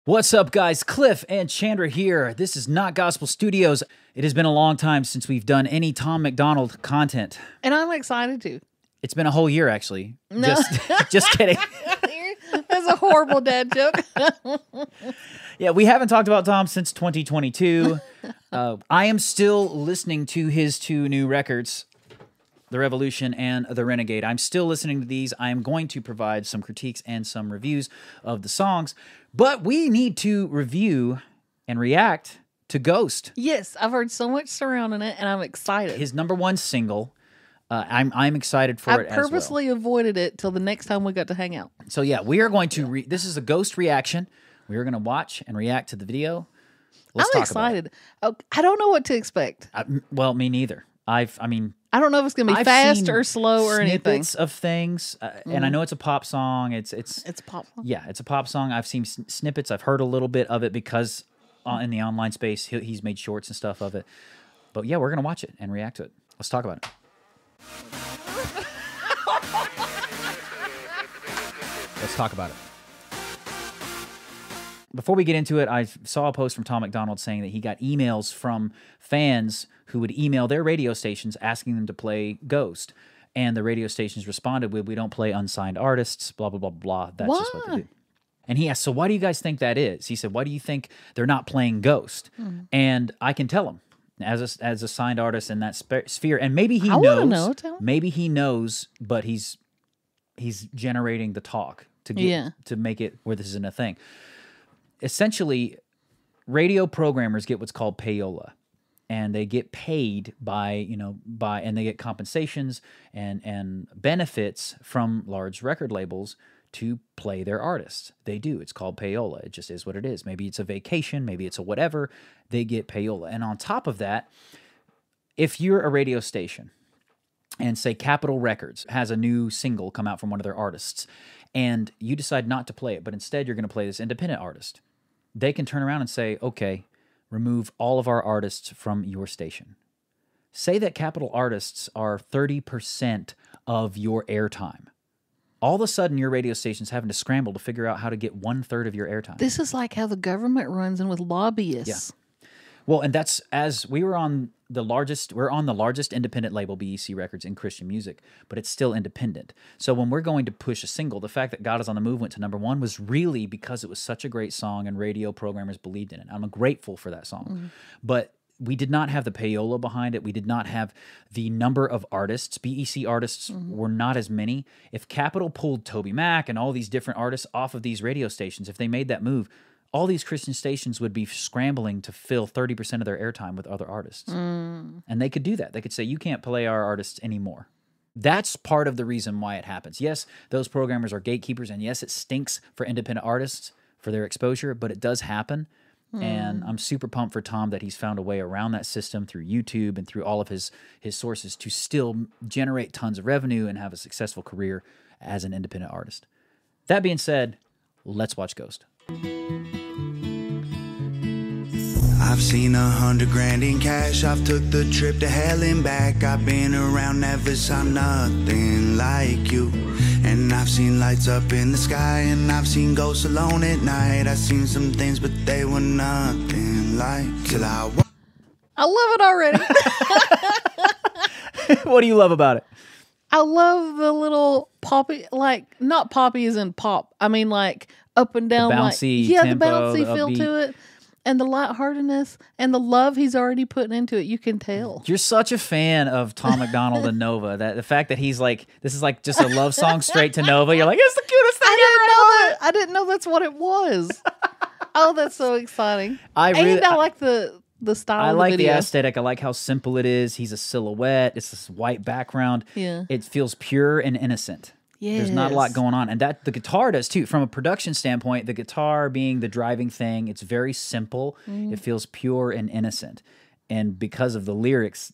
What's up, guys? Cliff and Chandra here. This is Not Gospel Studios. It has been a long time since we've done any Tom Macdonald content. And I'm excited to. It's been a whole year, actually. No. Just kidding. That's a horrible dad joke. Yeah, we haven't talked about Tom since 2022. I am still listening to his two new records, The Revolution and The Renegade. I'm still listening to these. I'm going to provide some critiques and some reviews of the songs. But we need to review and react to Ghost. Yes, I've heard so much surrounding it, and I'm excited. His #1 single. I'm excited for it as well. I purposely avoided it till the next time we got to hang out. So yeah, we are going to this is a Ghost reaction. We are going to watch and react to the video. Let's I'm talk excited. Oh, I don't know what to expect. Well, me neither. I don't know if it's going to be fast or slow or anything. Snippets of things, and I know it's a pop song. It's a pop song. Yeah, it's a pop song. I've seen snippets. I've heard a little bit of it because in the online space he's made shorts and stuff of it. But yeah, we're gonna watch it and react to it. Let's talk about it. Let's talk about it. Before we get into it, I saw a post from Tom Macdonald saying that he got emails from fans who would email their radio stations asking them to play Ghost. And the radio stations responded with, "We don't play unsigned artists, blah, blah, blah, blah. That's just what they do." And he asked, "So why do you guys think that is?" He said, "Why do you think they're not playing Ghost?" And I can tell him, as a signed artist in that sphere, and maybe he knows. Maybe he knows, but he's generating the talk to make it where this isn't a thing. Essentially, radio programmers get what's called payola, and they get paid and they get compensations and benefits from large record labels to play their artists. They do. It's called payola. It just is what it is. Maybe it's a vacation, maybe it's a whatever. They get payola. And on top of that, if you're a radio station and say Capitol Records has a new single come out from one of their artists, and you decide not to play it, but instead you're going to play this independent artist, they can turn around and say, "Okay, remove all of our artists from your station." Say that Capitol artists are 30% of your airtime. All of a sudden, your radio station's having to scramble to figure out how to get 1/3 of your airtime. This is like how the government runs and with lobbyists. Yeah. Well, and that's we're on the largest independent label, BEC Records, in Christian music, but it's still independent. So when we're going to push a single, the fact that God Is on the Move went to #1 was really because it was such a great song and radio programmers believed in it. I'm grateful for that song. But we did not have the payola behind it. We did not have the number of artists. BEC artists were not as many. If Capitol pulled Toby Mac and all these different artists off of these radio stations, if they made that move, all these Christian stations would be scrambling to fill 30% of their airtime with other artists. And they could do that. They could say, "You can't play our artists anymore." That's part of the reason why it happens. Yes, those programmers are gatekeepers, and yes, it stinks for independent artists for their exposure, but it does happen. And I'm super pumped for Tom that he's found a way around that system through YouTube and through all of his sources to still generate tons of revenue and have a successful career as an independent artist. That being said, let's watch Ghost. I've seen 100 grand in cash. I've took the trip to hell and back. I've been around, never saw nothing like you. And I've seen lights up in the sky, and I've seen ghosts alone at night. I've seen some things, but they were nothing like till I love it already. What do you love about it? I love the little poppy, like not poppy as in pop. I mean like up and down, the bouncy like tempo, the bouncy the feel upbeat to it. And the lightheartedness and the love he's already putting into it, you can tell. You're such a fan of Tom Macdonald and Nova that the fact that he's like, this is like just a love song straight to Nova. You're like, it's the cutest thing ever. I didn't know that's what it was. Oh, that's so exciting. I like the style. I of like the video. the aesthetic. I like how simple it is. He's a silhouette. It's this white background. Yeah, it feels pure and innocent. Yes. There's not a lot going on. And that the guitar does too. From a production standpoint, the guitar being the driving thing, it's very simple. It feels pure and innocent. And because of the lyrics,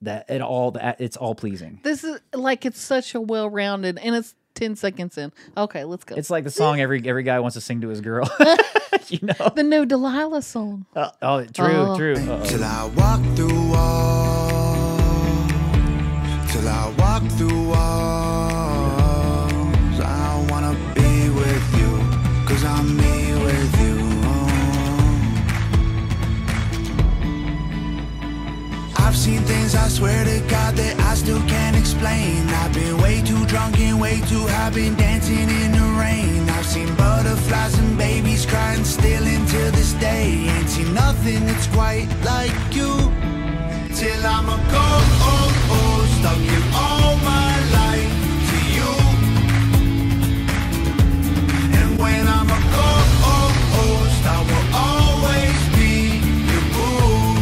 it's all pleasing. This is like it's such a well-rounded, and it's 10 seconds in. Okay, let's go. It's like the song every guy wants to sing to his girl. You know? The new Delilah song. True. Till I walk through walls. Till I walk through walls. I wanna be with you, 'cause I'm me with you. seen things, I swear to God, that I still can't explain. I've been way too drunk and way too high, been dancing in the rain. I've seen butterflies and babies crying still until this day. Ain't seen nothing that's quite like you. Till I'm a ghost, I'll give all my life to you. And when I'm a ghost, I will always be your boo.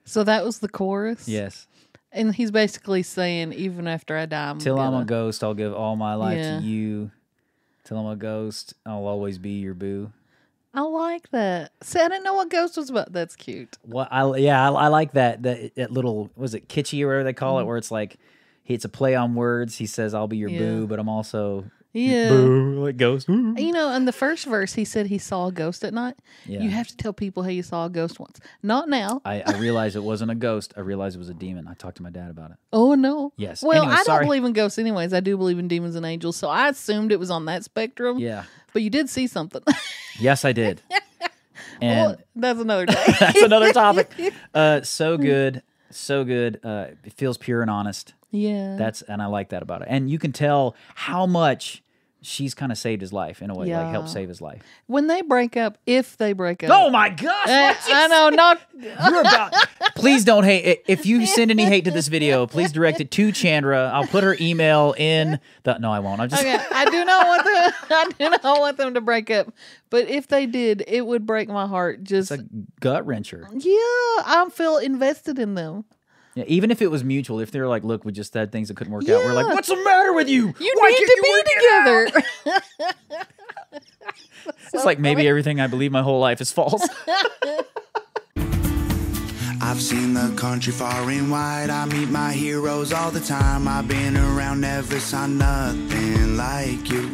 So that was the chorus? Yes. And he's basically saying, even after I die, I'm a ghost, I'll give all my life to you. Till I'm a ghost, I'll always be your boo. I like that. See, I didn't know what Ghost was about. That's cute. Well, I like that little, was it kitschy or whatever they call it, where it's like, it's a play on words. He says, I'll be your boo, but I'm also boo, like ghost. You know, in the first verse, he said he saw a ghost at night. Yeah. You have to tell people how you saw a ghost once. Not now. I realized it wasn't a ghost. I realized it was a demon. I talked to my dad about it. Oh, no. Yes. Well, Anyway, I sorry. don't believe in ghosts anyways. I do believe in demons and angels. So I assumed it was on that spectrum. Yeah. But you did see something. Yes, I did. And Well, that's another day. that's another topic. So good. So good. It feels pure and honest. Yeah. And I like that about it. And you can tell how much she's kind of saved his life in a way, like helped save his life. When they break up, if they break up. Oh my gosh! I know, not. You're about. Please don't hate. If you send any hate to this video, please direct it to Chandra. I'll put her email in the. No, I won't. I'm just. Okay, I do not want them to break up. But if they did, it would break my heart. Just It's a gut wrencher. yeah, I feel invested in them. Yeah, even if it was mutual, if they're like, look, we just had things that couldn't work out. We're like, what's the matter with you? You need to be together. It's like maybe everything I believe my whole life is false. I've seen the country far and wide. I meet my heroes all the time. I've been around, never saw nothing like you.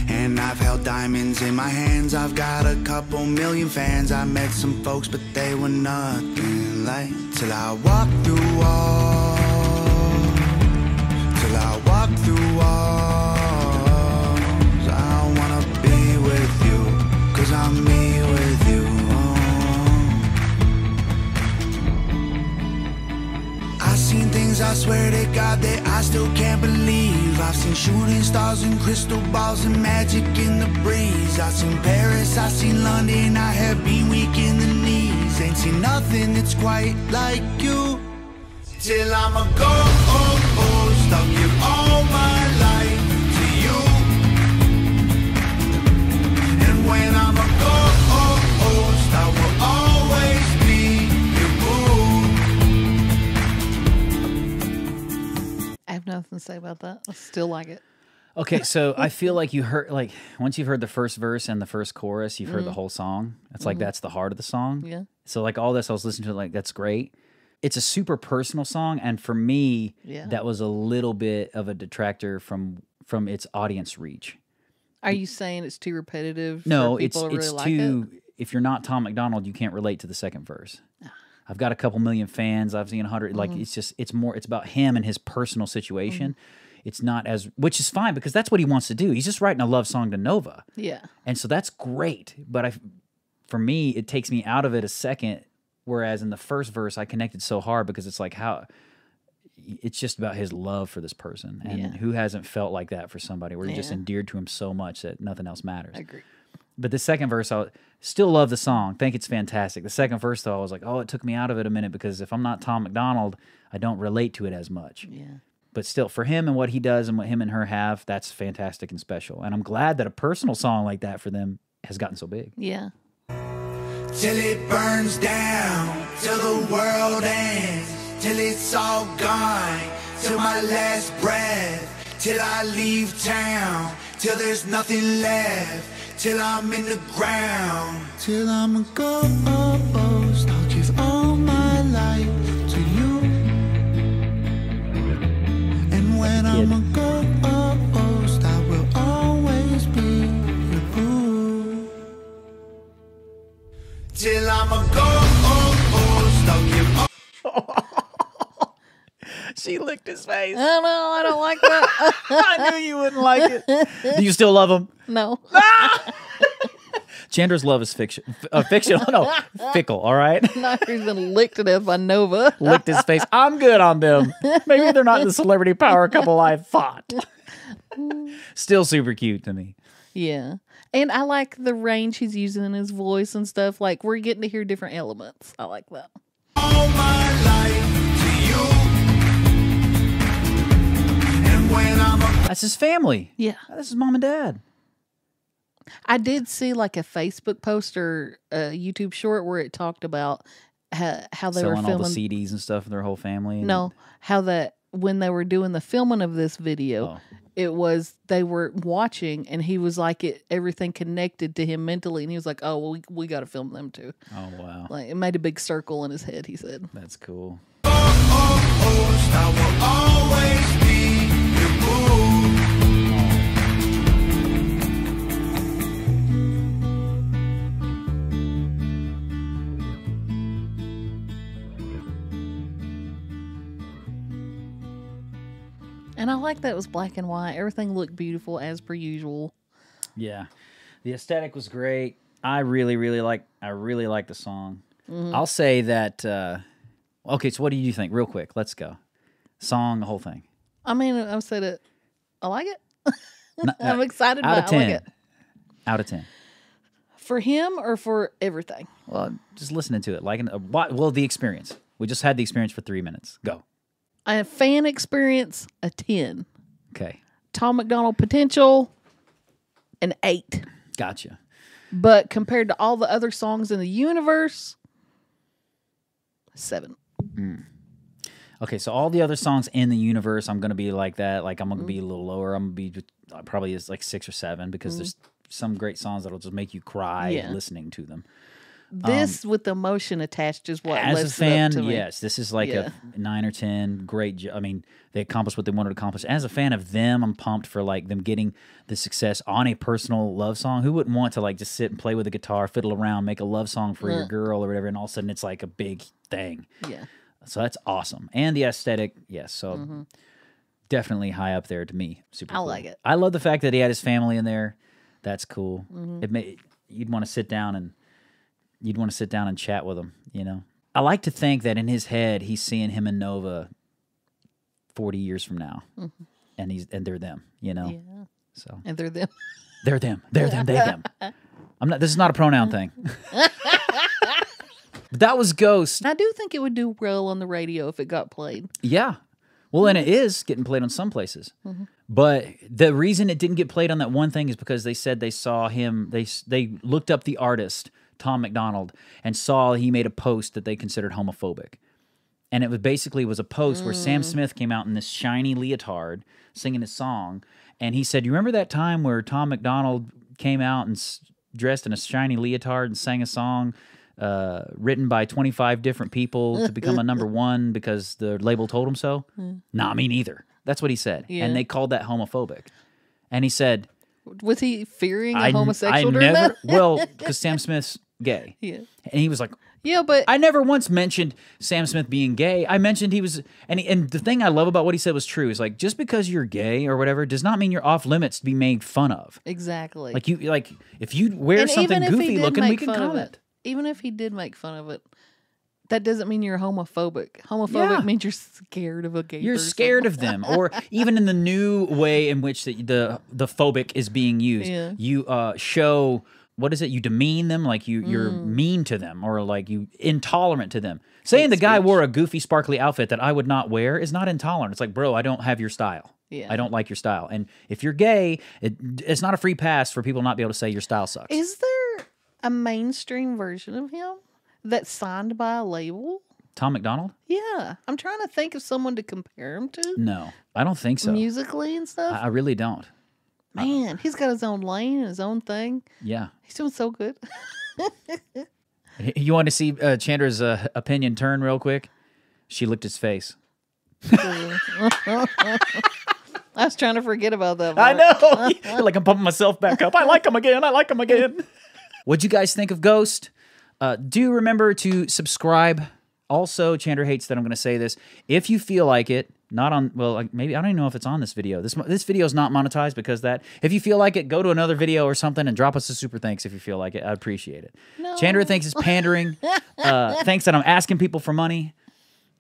And I've held diamonds in my hands. I've got a couple million fans. I met some folks, but they were nothing like. Till I walk through walls. Till I walk through walls. I wanna be with you, 'cause I'm me with you. I've seen things, I swear to God, that I still can't believe. I've seen shooting stars and crystal balls and magic in the breeze. I've seen Paris, I've seen London, I have been weak in the knees. Ain't seen nothing that's quite like you. Till I'm a ghost, I'll give all my life to you. And when I'm a ghost, I will always be your boo. I have nothing to say about that. I still like it. Okay, so I feel like you heard, like, once you've heard the first verse and the first chorus, you've heard the whole song. It's like that's the heart of the song. Yeah. So like all this, I was listening to it, like, that's great. It's a super personal song, and for me, that was a little bit of a detractor from its audience reach. Are you saying it's too repetitive? No, for people to really it's like too. It? If you're not Tom Macdonald, you can't relate to the second verse. I've got a couple million fans. I've seen 100. Like it's more. It's about him and his personal situation. It's not as, which is fine because that's what he wants to do. He's just writing a love song to Nova. Yeah. And so that's great. But for me, it takes me out of it a second. Whereas in the first verse, I connected so hard because it's like how it's just about his love for this person. And who hasn't felt like that for somebody where you're just endeared to him so much that nothing else matters. I agree. But the second verse, I still love the song. Think it's fantastic. The second verse, though, I was like, oh, it took me out of it a minute because if I'm not Tom Macdonald, I don't relate to it as much. Yeah. But still, for him and what he does and what him and her have, that's fantastic and special. And I'm glad that a personal song like that for them has gotten so big. Yeah. Till it burns down, till the world ends, till it's all gone, till my last breath, till I leave town, till there's nothing left, till I'm in the ground, till I'm a ghost. I'll give all my life to you. And when I'm a ghost, I will always be your boo. Till I'm a ghost, I'll give all. She licked his face. I don't know. I don't like that. I knew you wouldn't like it. Do you still love him? No. Chandra's love is fictional. No, fickle. All right. Not he's been licked to death by Nova. Licked his face. I'm good on them. Maybe they're not the celebrity power couple I thought. Still super cute to me. Yeah. And I like the range he's using in his voice and stuff. Like, we're getting to hear different elements. I like that. All my life to you. And when I'm That's his family. Yeah. This is mom and dad. I did see like a Facebook post or a YouTube short where it talked about how they were Selling filming all the CDs and stuff for their whole family. And No, how that when they were doing the filming of this video, it was they were watching and he was like everything connected to him mentally, and he was like, "Oh, well, we got to film them too." Oh wow, Like it made a big circle in his head. He said, that's cool. I will always be your boo. and I like that it was black and white. Everything looked beautiful as per usual. Yeah, the aesthetic was great. I really like the song. I'll say that. Okay, so what do you think? Real quick, let's go. Song, the whole thing. I mean, I said it. I like it. I'm excited Out about of it. I 10. like it. Out of 10. For him or for everything? Well, just listening to it, well, the experience. We just had the experience for 3 minutes. Go. A fan experience, a 10. Okay, Tom Macdonald potential, an 8. gotcha. But compared to all the other songs in the universe, 7. Okay, so all the other songs in the universe, I'm gonna be like that. Like I'm gonna be a little lower. I'm gonna be probably is like 6 or 7 because there's some great songs that'll just make you cry listening to them. This with the emotion attached is what As a lifts fan, it up to me. yes, this is like a 9 or 10. Great. I mean, they accomplished what they wanted to accomplish. As a fan of them, I'm pumped for like them getting the success on a personal love song. Who wouldn't want to like just sit and play with a guitar, fiddle around, make a love song for your girl or whatever, and all of a sudden it's like a big thing. Yeah. So that's awesome. And the aesthetic, yes. So definitely high up there to me. Super cool. like it. I love the fact that he had his family in there. That's cool. You'd want to sit down and chat with him, you know. I like to think that in his head he's seeing him and Nova 40 years from now. And they're them, you know. Yeah. So And they're them. they're them. They're them. They them. This is not a pronoun thing. But that was Ghost. I do think it would do well on the radio if it got played. Yeah. Well, and it is getting played on some places. But the reason it didn't get played on that one thing is because they said they saw him, they looked up the artist, Tom Macdonald, and saw he made a post that they considered homophobic. And it was basically a post where Sam Smith came out in this shiny leotard singing his song. And he said, you remember that time where Tom Macdonald came out and dressed in a shiny leotard and sang a song written by 25 different people to become a #1 because the label told him so? Nah, me neither. That's what he said. Yeah. And they called that homophobic. And he said... Was he fearing a homosexual during never, that? Well, because Sam Smith's gay. Yeah. And he was like... Yeah, but... I never once mentioned Sam Smith being gay. I mentioned he was... And the thing I love about what he said was true. Is like, just because you're gay or whatever does not mean you're off limits to be made fun of. Exactly. Like if you wear something goofy looking, we can comment. Even if he did make fun of it, that doesn't mean you're homophobic. Homophobic means you're scared of a gay You're person. scared of them. Or even in the new way in which the phobic is being used, you show... What is it? You demean them, like you're mean to them, or like you intolerant to them. Saying the guy wore a goofy, sparkly outfit that I would not wear is not intolerant. It's like, bro, I don't have your style. Yeah. I don't like your style. And if you're gay, it's not a free pass for people not be able to say your style sucks. Is there a mainstream version of him that's signed by a label? Tom Macdonald? Yeah. I'm trying to think of someone to compare him to. No, I don't think so. Musically and stuff. I really don't. Man, he's got his own lane and his own thing. Yeah. He's doing so good. You want to see Chandra's opinion turn real quick? She licked his face. I was trying to forget about that. I know. Like I'm pumping myself back up. I like him again. I like him again. What'd you guys think of Ghost? Do remember to subscribe. Also, Chandra hates that I'm going to say this. If you feel like it, Not on, well, like maybe, I don't even know if it's on this video. This video is not monetized because that, if you feel like it, go to another video or something and drop us a super thanks if you feel like it. I'd appreciate it. No. Chandra thinks it's pandering. Thanks that I'm asking people for money.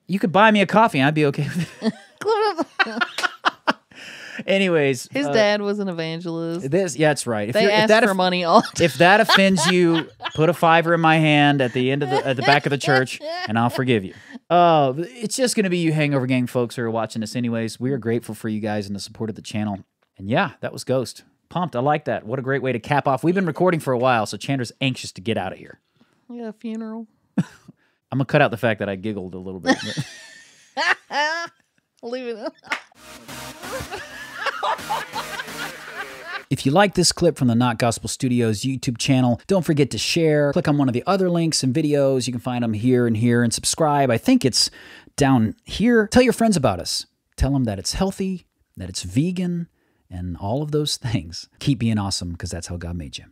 You could buy me a coffee and I'd be okay with it. Anyways. His dad was an evangelist. Yeah, that's right. They asked for money all the time. If that offends you, put a $5 in my hand at the end of at the back of the church, and I'll forgive you. It's just going to be you Hangover Gang folks who are watching this anyways. We are grateful for you guys and the support of the channel. And yeah, that was Ghost. Pumped. I like that. What a great way to cap off. We've been recording for a while, so Chandra's anxious to get out of here. Yeah, a funeral. I'm going to cut out the fact that I giggled a little bit. Leave it. If you like this clip from the Not Gospel Studios YouTube channel, don't forget to share. Click on one of the other links and videos. You can find them here, and subscribe. I think it's down here. Tell your friends about us. Tell them that it's healthy, that it's vegan, and all of those things. Keep being awesome, because that's how God made you.